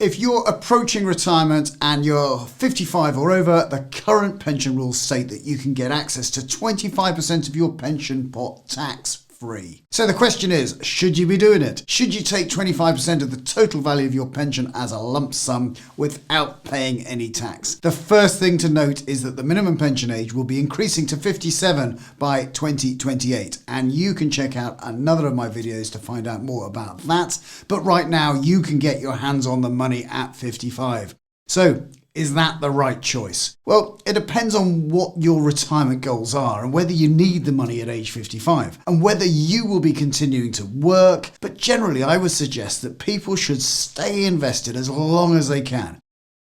If you're approaching retirement and you're 55 or over, the current pension rules state that you can get access to 25% of your pension pot tax-free. So the question is, should you be doing it? Should you take 25% of the total value of your pension as a lump sum without paying any tax? The first thing to note is that the minimum pension age will be increasing to 57 by 2028, and you can check out another of my videos to find out more about that. But right now, you can get your hands on the money at 55. So, is that the right choice? Well, it depends on what your retirement goals are and whether you need the money at age 55 and whether you will be continuing to work. But generally, I would suggest that people should stay invested as long as they can,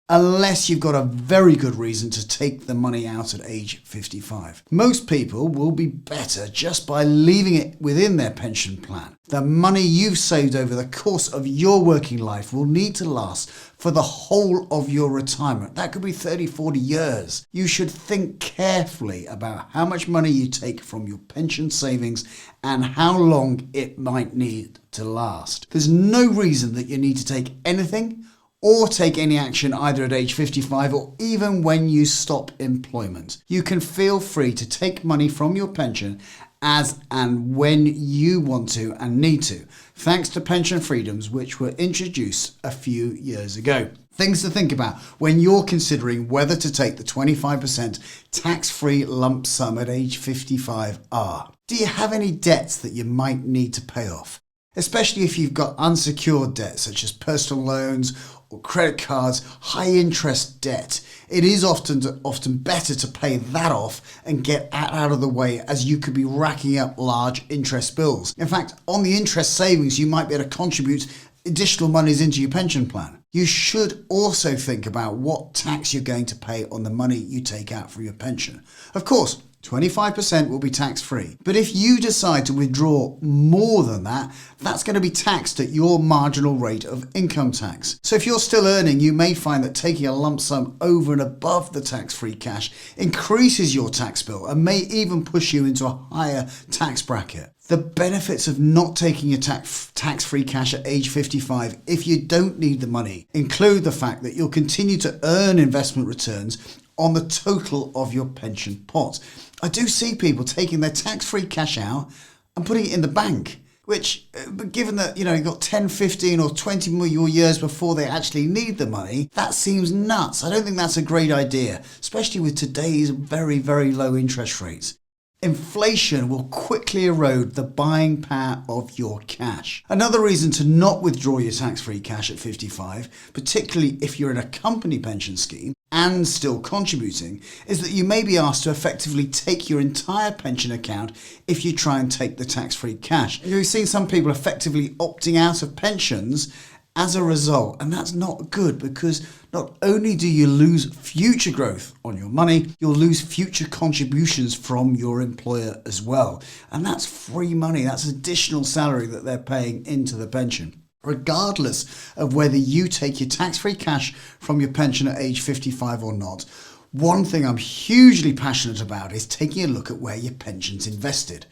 unless you've got a very good reason to take the money out at age 55. Most people will be better just by leaving it within their pension plan. The money you've saved over the course of your working life will need to last for the whole of your retirement. That could be 30, 40 years. You should think carefully about how much money you take from your pension savings and how long it might need to last. There's no reason that you need to take anything or take any action either at age 55 or even when you stop employment. You can feel free to take money from your pension as and when you want to and need to, thanks to pension freedoms which were introduced a few years ago. Things to think about when you're considering whether to take the 25% tax-free lump sum at age 55 are: do you have any debts that you might need to pay off? Especially if you've got unsecured debt such as personal loans or credit cards, high interest debt. It is often better to pay that off and get out of the way, as you could be racking up large interest bills. In fact, on the interest savings, you might be able to contribute additional monies into your pension plan. You should also think about what tax you're going to pay on the money you take out from your pension. Of course, 25% will be tax-free. But if you decide to withdraw more than that, that's going to be taxed at your marginal rate of income tax. So if you're still earning, you may find that taking a lump sum over and above the tax-free cash increases your tax bill and may even push you into a higher tax bracket. The benefits of not taking your tax-free cash at age 55 if you don't need the money include the fact that you'll continue to earn investment returns on the total of your pension pot. I do see people taking their tax-free cash out and putting it in the bank, which, given that, you've got 10, 15 or 20 more years before they actually need the money, that seems nuts. I don't think that's a great idea, especially with today's very, very low interest rates. Inflation will quickly erode the buying power of your cash. Another reason to not withdraw your tax-free cash at 55, particularly if you're in a company pension scheme and still contributing, is that you may be asked to effectively take your entire pension account if you try and take the tax-free cash. You've seen some people effectively opting out of pensions as a result, and that's not good, because not only do you lose future growth on your money, you'll lose future contributions from your employer as well. And that's free money, that's additional salary that they're paying into the pension. Regardless of whether you take your tax-free cash from your pension at age 55 or not, one thing I'm hugely passionate about is taking a look at where your pension's invested.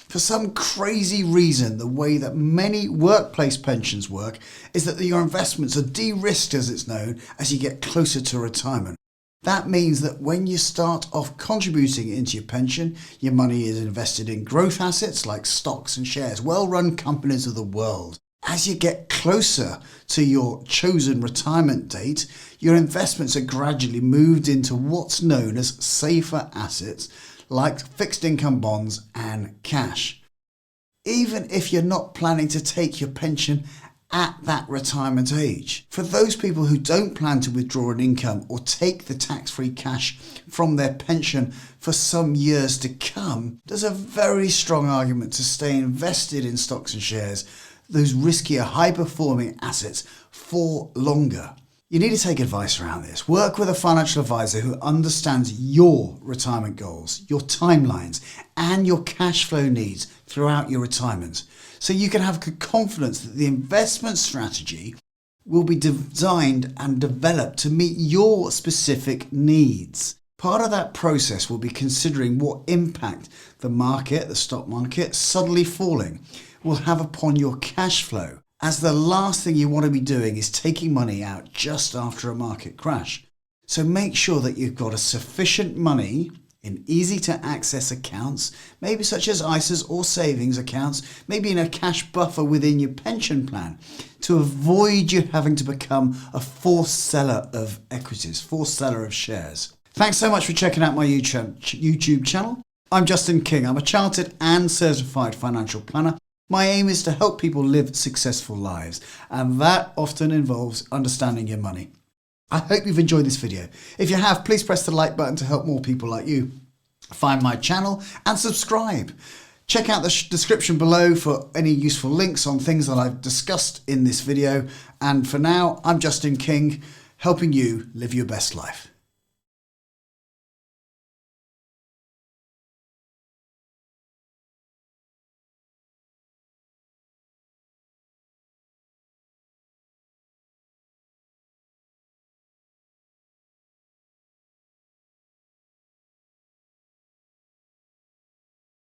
For some crazy reason, the way that many workplace pensions work is that your investments are de-risked, as it's known, as you get closer to retirement. That means that when you start off contributing into your pension, your money is invested in growth assets like stocks and shares, well-run companies of the world. As you get closer to your chosen retirement date, your investments are gradually moved into what's known as safer assets, like fixed income bonds and cash. Even if you're not planning to take your pension at that retirement age. For those people who don't plan to withdraw an income or take the tax-free cash from their pension for some years to come, there's a very strong argument to stay invested in stocks and shares, those riskier, high-performing assets, for longer. You need to take advice around this. Work with a financial advisor who understands your retirement goals, your timelines, and your cash flow needs throughout your retirement, so you can have confidence that the investment strategy will be designed and developed to meet your specific needs. Part of that process will be considering what impact the stock market, suddenly falling, will have upon your cash flow, as the last thing you want to be doing is taking money out just after a market crash. So make sure that you've got a sufficient money in easy to access accounts, maybe such as ISAs or savings accounts, maybe in a cash buffer within your pension plan, to avoid you having to become a forced seller of equities, forced seller of shares. Thanks so much for checking out my YouTube channel. I'm Justin King. I'm a chartered and certified financial planner. My aim is to help people live successful lives, and that often involves understanding your money. I hope you've enjoyed this video. If you have, please press the like button to help more people like you find my channel and subscribe. Check out the description below for any useful links on things that I've discussed in this video. And for now, I'm Justin King, helping you live your best life.